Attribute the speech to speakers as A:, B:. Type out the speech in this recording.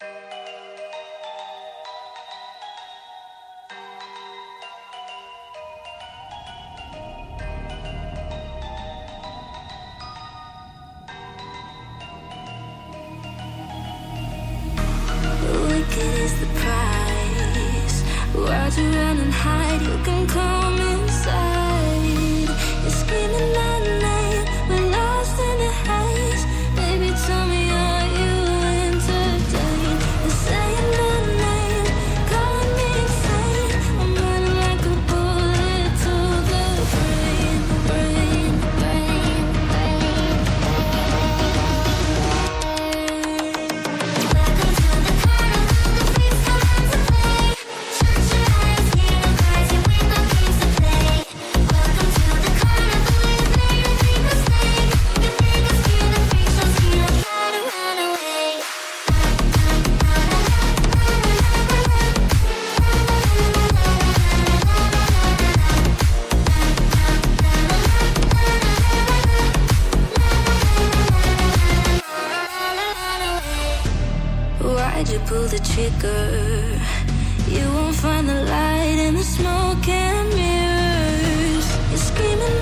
A: Wicked is the price. Why'd you run and hide? You can come inside. You're screaming my name. We're lost in the haze. Baby, tell me, are you entertained? You're saying my name, calling me insane. I'm running like a bullet to the brain, brain, brain, brain. Welcome to the carnival, the freaks come out to play. Shut your eyes, hear the cries, your window games to play. Welcome to the carnival, you made a big mistake. You think it's cute, the freak show's here, gotta run away. Why'd you pull the trigger? You won't find the light in the smoke and mirrors. You're screaming